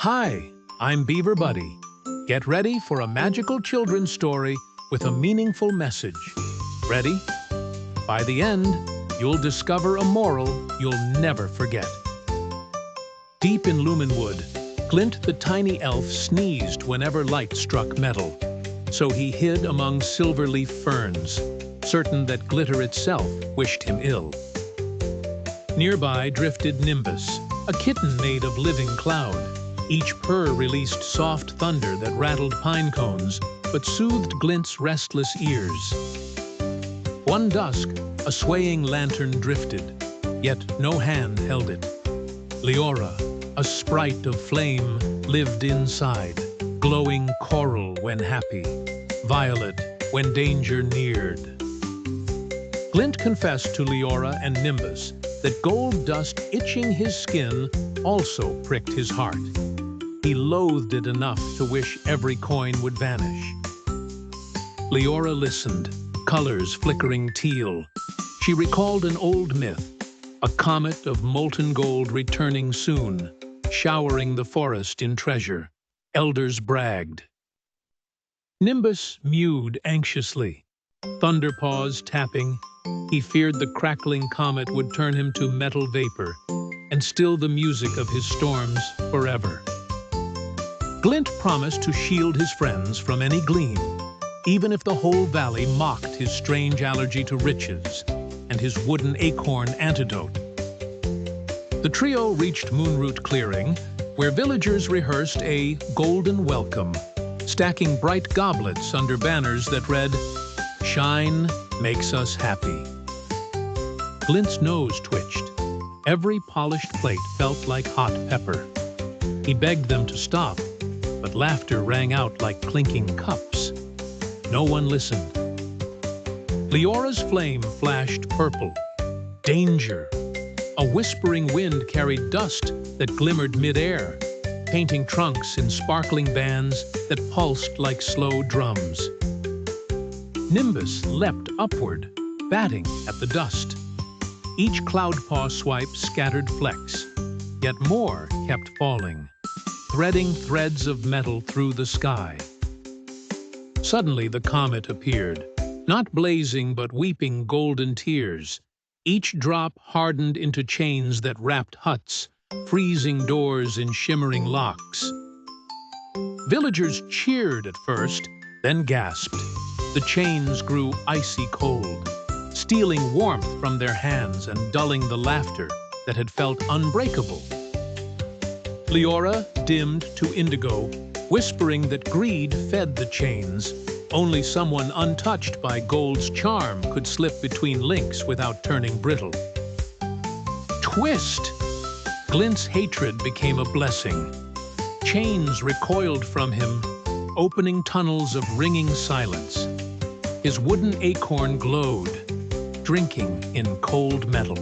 Hi, I'm Beaver Buddy. Get ready for a magical children's story with a meaningful message. Ready? By the end, you'll discover a moral you'll never forget. Deep in Luminwood, Glint the tiny elf sneezed whenever light struck metal. So he hid among silver-leaf ferns, certain that glitter itself wished him ill. Nearby drifted Nimbus, a kitten made of living cloud. Each purr released soft thunder that rattled pine cones, but soothed Glint's restless ears. One dusk, a swaying lantern drifted, yet no hand held it. Liora, a sprite of flame, lived inside, glowing coral when happy, violet when danger neared. Glint confessed to Liora and Nimbus that gold dust itching his skin also pricked his heart. He loathed it enough to wish every coin would vanish. Liora listened, colors flickering teal. She recalled an old myth, a comet of molten gold returning soon, showering the forest in treasure. Elders bragged. Nimbus mewed anxiously, thunderpaws tapping. He feared the crackling comet would turn him to metal vapor and still the music of his storms forever. Glint promised to shield his friends from any gleam, even if the whole valley mocked his strange allergy to riches and his wooden acorn antidote. The trio reached Moonroot Clearing, where villagers rehearsed a golden welcome, stacking bright goblets under banners that read, "Shine makes us happy." Glint's nose twitched. Every polished plate felt like hot pepper. He begged them to stop, but laughter rang out like clinking cups. No one listened. Liora's flame flashed purple. Danger! A whispering wind carried dust that glimmered mid-air, painting trunks in sparkling bands that pulsed like slow drums. Nimbus leapt upward, batting at the dust. Each cloud paw swipe scattered flecks, yet more kept falling, threading threads of metal through the sky. Suddenly the comet appeared, not blazing but weeping golden tears. Each drop hardened into chains that wrapped huts, freezing doors in shimmering locks. Villagers cheered at first, then gasped. The chains grew icy cold, stealing warmth from their hands and dulling the laughter that had felt unbreakable. Liora dimmed to indigo, whispering that greed fed the chains. Only someone untouched by gold's charm could slip between links without turning brittle. Twist! Glint's hatred became a blessing. Chains recoiled from him, opening tunnels of ringing silence. His wooden acorn glowed, drinking in cold metal.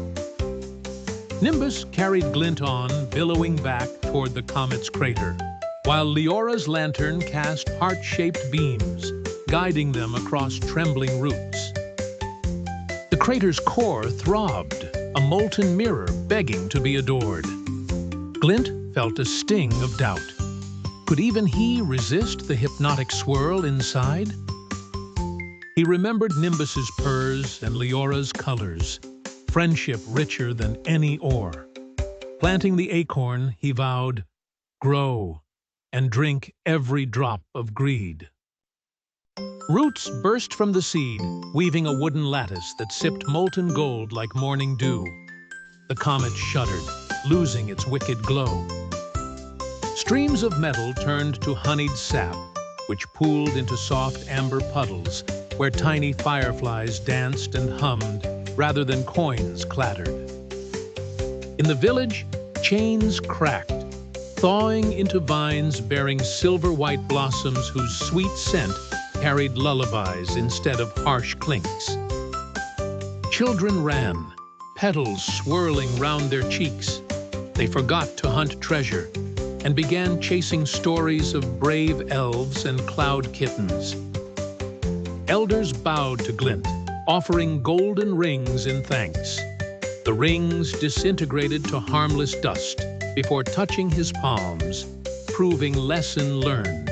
Nimbus carried Glint on, billowing back toward the comet's crater, while Liora's lantern cast heart-shaped beams, guiding them across trembling roots. The crater's core throbbed, a molten mirror begging to be adored. Glint felt a sting of doubt. Could even he resist the hypnotic swirl inside? He remembered Nimbus's purrs and Liora's colors, friendship richer than any ore. Planting the acorn, he vowed, "Grow and drink every drop of greed." Roots burst from the seed, weaving a wooden lattice that sipped molten gold like morning dew. The comet shuddered, losing its wicked glow. Streams of metal turned to honeyed sap, which pooled into soft amber puddles, where tiny fireflies danced and hummed rather than coins clattered. In the village, chains cracked, thawing into vines bearing silver-white blossoms whose sweet scent carried lullabies instead of harsh clinks. Children ran, petals swirling round their cheeks. They forgot to hunt treasure and began chasing stories of brave elves and cloud kittens. Elders bowed to Glint, offering golden rings in thanks. The rings disintegrated to harmless dust before touching his palms, proving lesson learned.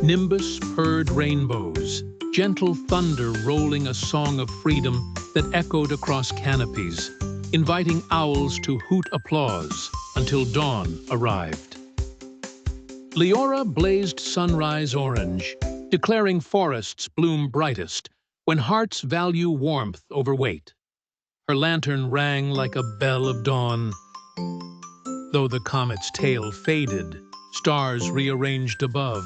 Nimbus purred rainbows, gentle thunder rolling a song of freedom that echoed across canopies, inviting owls to hoot applause until dawn arrived. Liora blazed sunrise orange, declaring forests bloom brightest when hearts value warmth over weight. Her lantern rang like a bell of dawn. Though the comet's tail faded, stars rearranged above,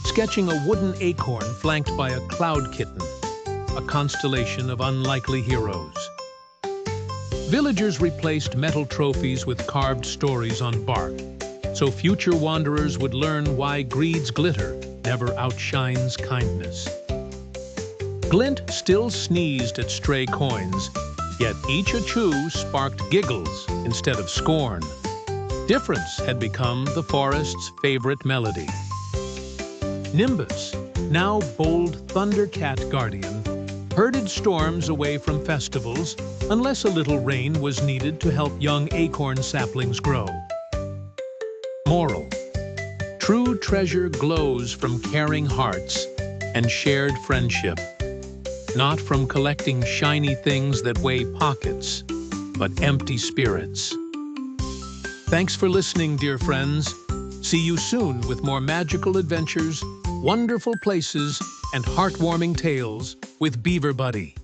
sketching a wooden acorn flanked by a cloud kitten, a constellation of unlikely heroes. Villagers replaced metal trophies with carved stories on bark, so future wanderers would learn why greed's glitter never outshines kindness. Glint still sneezed at stray coins, yet each achoo sparked giggles instead of scorn. Difference had become the forest's favorite melody. Nimbus, now bold thundercat guardian, herded storms away from festivals unless a little rain was needed to help young acorn saplings grow. Moral: true treasure glows from caring hearts and shared friendship, not from collecting shiny things that weigh pockets, but empty spirits. Thanks for listening, dear friends. See you soon with more magical adventures, wonderful places, and heartwarming tales with Beaver Buddy.